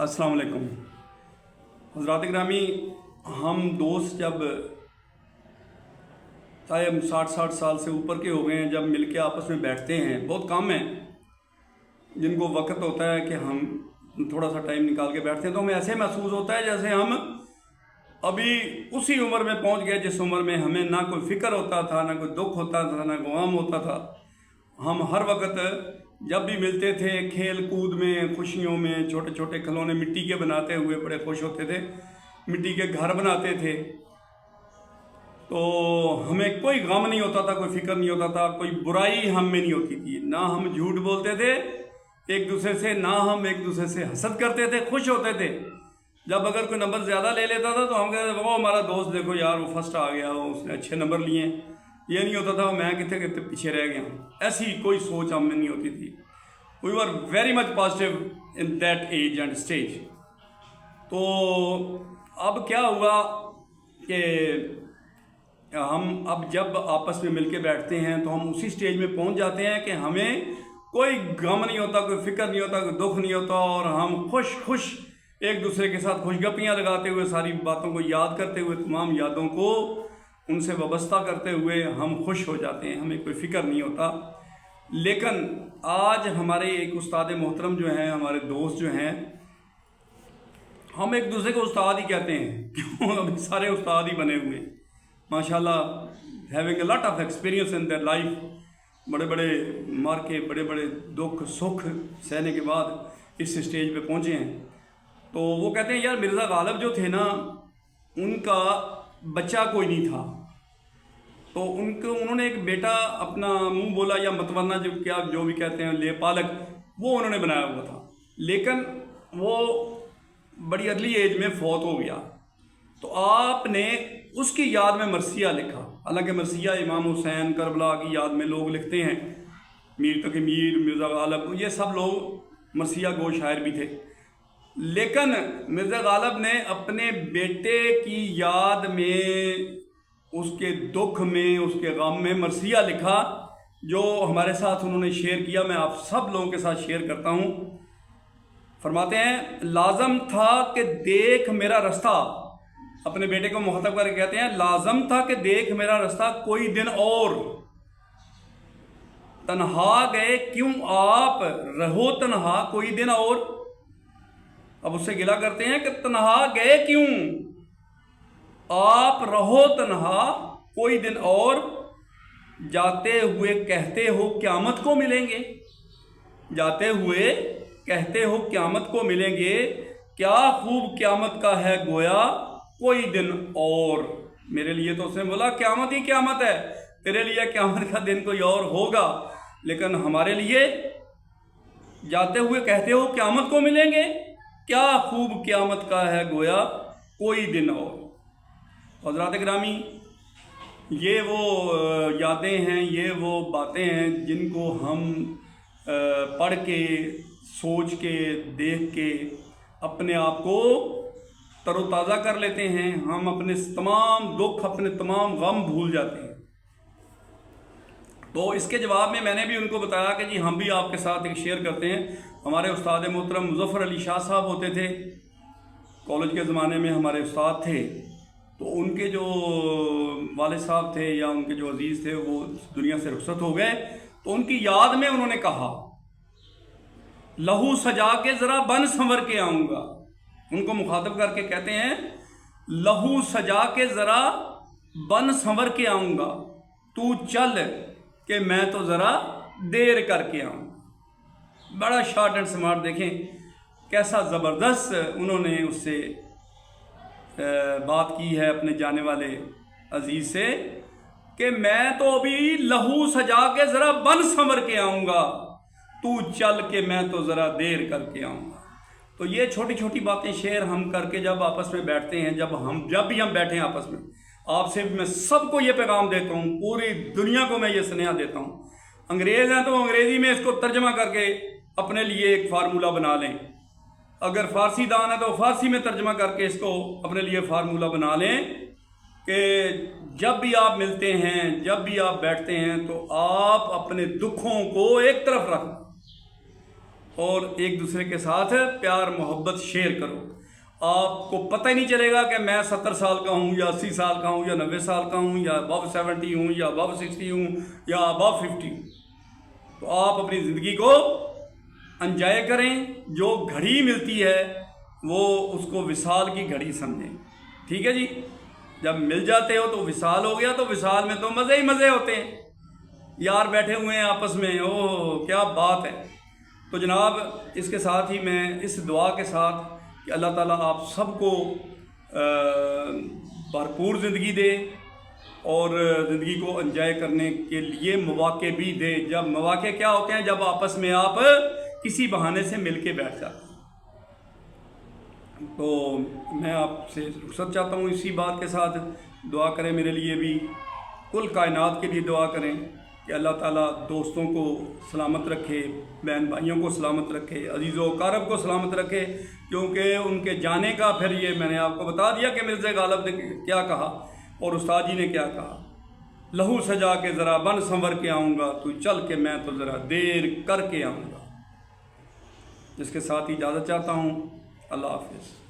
अस्सलाम वालेकुम हज़रात ग्रामी। हम दोस्त जब चाहे हम 60 साल से ऊपर के हो गए हैं, जब मिल के आपस में बैठते हैं, बहुत कम हैं जिनको वक्त होता है कि हम थोड़ा सा टाइम निकाल के बैठते हैं, तो हमें ऐसे महसूस होता है जैसे हम अभी उसी उम्र में पहुंच गए जिस उम्र में हमें ना कोई फ़िक्र होता था, ना कोई दुख होता था, ना कोई गम होता था। हम हर वक्त जब भी मिलते थे खेल कूद में, खुशियों में, छोटे छोटे खिलौने मिट्टी के बनाते हुए बड़े खुश होते थे, मिट्टी के घर बनाते थे। तो हमें कोई गम नहीं होता था, कोई फिक्र नहीं होता था, कोई बुराई हम में नहीं होती थी, ना हम झूठ बोलते थे एक दूसरे से, ना हम एक दूसरे से हसद करते थे, खुश होते थे। जब अगर कोई नंबर ज़्यादा ले लेता था तो हम कहते थे वो हमारा दोस्त देखो यार वो फर्स्ट आ गया, वो उसने अच्छे नंबर लिए। ये नहीं होता था मैं कितने कितने पीछे रह गया। ऐसी कोई सोच हम में नहीं होती थी। We were very much positive in that age and stage. तो अब क्या हुआ कि हम अब जब आपस में मिलके बैठते हैं तो हम उसी स्टेज में पहुंच जाते हैं कि हमें कोई गम नहीं होता, कोई फिक्र नहीं होता, कोई दुख नहीं होता, और हम खुश एक दूसरे के साथ खुशगपियाँ लगाते हुए, सारी बातों को याद करते हुए, तमाम यादों को उनसे वाबस्ता करते हुए हम खुश हो जाते हैं, हमें कोई फ़िक्र नहीं होता। लेकिन आज हमारे एक उस्ताद मोहतरम जो हैं, हमारे दोस्त जो हैं, हम एक दूसरे को उस्ताद ही कहते हैं, क्यों अभी सारे उस्ताद ही बने हुए माशाल्लाह, having a lot of experience in their life. बड़े बड़े मार के बड़े बड़े दुख सुख सहने के बाद इस स्टेज पे पहुँचे हैं। तो वो कहते हैं यार मिर्ज़ा गालिब जो थे ना, उनका बच्चा कोई नहीं था, तो उन्होंने एक बेटा अपना मुंह बोला या मतवरना जो क्या जो भी कहते हैं, ले पालक, वो उन्होंने बनाया हुआ था, लेकिन वो बड़ी अर्ली एज में फौत हो गया। तो आपने उसकी याद में मरसिया लिखा। हालांकि मरसिया इमाम हुसैन करबला की याद में लोग लिखते हैं, मीर तकी मीर, मिर्ज़ा गालिब, ये सब लोग मरसिया गो शायर भी थे। लेकिन मिर्ज़ा गालिब ने अपने बेटे की याद में, उसके दुख में, उसके गम में मरसिया लिखा, जो हमारे साथ उन्होंने शेयर किया। मैं आप सब लोगों के साथ शेयर करता हूँ। फरमाते हैं लाजम था कि देख मेरा रास्ता, अपने बेटे को मुखातब करके कहते हैं लाजम था कि देख मेरा रास्ता कोई दिन और, तन्हा गए क्यों आप रहो तन्हा कोई दिन और। अब उससे गिला करते हैं कि तन्हा गए क्यों आप रहो तन्हा कोई दिन और, जाते हुए कहते हो क़यामत को मिलेंगे, जाते हुए कहते हो क़यामत को मिलेंगे, क्या खूब क़यामत का है गोया कोई दिन और। मेरे लिए तो उसने बोला क़यामत ही क़यामत है, तेरे लिए क़यामत का दिन कोई और होगा, लेकिन हमारे लिए जाते हुए कहते हो क़यामत को मिलेंगे, क्या खूब क़यामत का है गोया कोई दिन और। हज़रात गिरामी, ये वो यादें हैं, ये वो बातें हैं जिनको हम पढ़ के, सोच के, देख के अपने आप को तरोताज़ा कर लेते हैं। हम अपने तमाम दुख, अपने तमाम गम भूल जाते हैं। तो इसके जवाब में मैंने भी उनको बताया कि जी हम भी आपके साथ एक शेयर करते हैं। हमारे उस्ताद मोहतरम मुज़फ़्फ़र अली शाह साहब होते थे, कॉलेज के ज़माने में हमारे उस्ताद थे। तो उनके जो वालिद साहब थे या उनके जो अजीज़ थे वो दुनिया से रुखसत हो गए, तो उनकी याद में उन्होंने कहा लहू सजा के ज़रा बन संवर के आऊँगा। उनको मुखातब करके कहते हैं लहू सजा के ज़रा बन संवर के आऊँगा, तू चल कि मैं तो ज़रा देर करके आऊँ। बड़ा शॉर्ट एंड स्मार्ट, देखें कैसा ज़बरदस्त उन्होंने उससे बात की है अपने जाने वाले अजीज़ से कि मैं तो अभी लहू सजा के ज़रा बन संवर के आऊँगा, तू चल के मैं तो ज़रा देर करके आऊँगा। तो ये छोटी छोटी बातें शेयर हम करके जब आपस में बैठते हैं, जब भी हम बैठे हैं आपस में, आपसे मैं सबको ये पैगाम देता हूँ, पूरी दुनिया को मैं ये स्नेहा देता हूँ। अंग्रेज़ हैं तो अंग्रेज़ी में इसको तर्जमा करके अपने लिए एक फार्मूला बना लें, अगर फ़ारसी दान है तो फ़ारसी में तर्जमा करके इसको अपने लिए फार्मूला बना लें कि जब भी आप मिलते हैं, जब भी आप बैठते हैं, तो आप अपने दुखों को एक तरफ रख, اور ایک دوسرے کے ساتھ پیار محبت شیئر کرو. آپ کو پتہ ہی نہیں چلے گا کہ میں 70 سال کا ہوں یا 80 سال کا ہوں یا 90 سال کا ہوں یا above 70 ہوں یا above 60 ہوں یا above 50 ہوں. تو آپ اپنی زندگی کو انجوائے کریں. جو گھڑی ملتی ہے وہ اس کو وصال کی گھڑی سمجھیں. ٹھیک ہے جی. جب مل جاتے ہو تو وصال ہو گیا. تو وصال میں تو مزے ہی مزے ہوتے ہیں. یار بیٹھے ہوئے ہیں آپس میں, اوہ کیا بات ہے. تو جناب اس کے ساتھ ہی میں اس دعا کے ساتھ کہ اللہ تعالیٰ آپ سب کو بھرپور زندگی دے اور زندگی کو انجوائے کرنے کے لیے مواقع بھی دے. جب مواقع کیا ہوتے ہیں؟ جب آپس میں آپ کسی بہانے سے مل کے بیٹھ جاتے ہیں. تو میں آپ سے رخصت چاہتا ہوں اسی بات کے ساتھ. دعا کریں میرے لیے بھی, کل کائنات کے لیے دعا کریں کہ اللہ تعالیٰ دوستوں کو سلامت رکھے, بہن بھائیوں کو سلامت رکھے, عزیز و اقارب کو سلامت رکھے. کیونکہ ان کے جانے کا پھر یہ میں نے آپ کو بتا دیا کہ مرزا غالب نے کیا کہا اور استاد جی نے کیا کہا. لہو سجا کے ذرا بن سنور کے آؤں گا, تو چل کے میں تو ذرا دیر کر کے آؤں گا. جس کے ساتھ اجازت چاہتا ہوں. اللہ حافظ.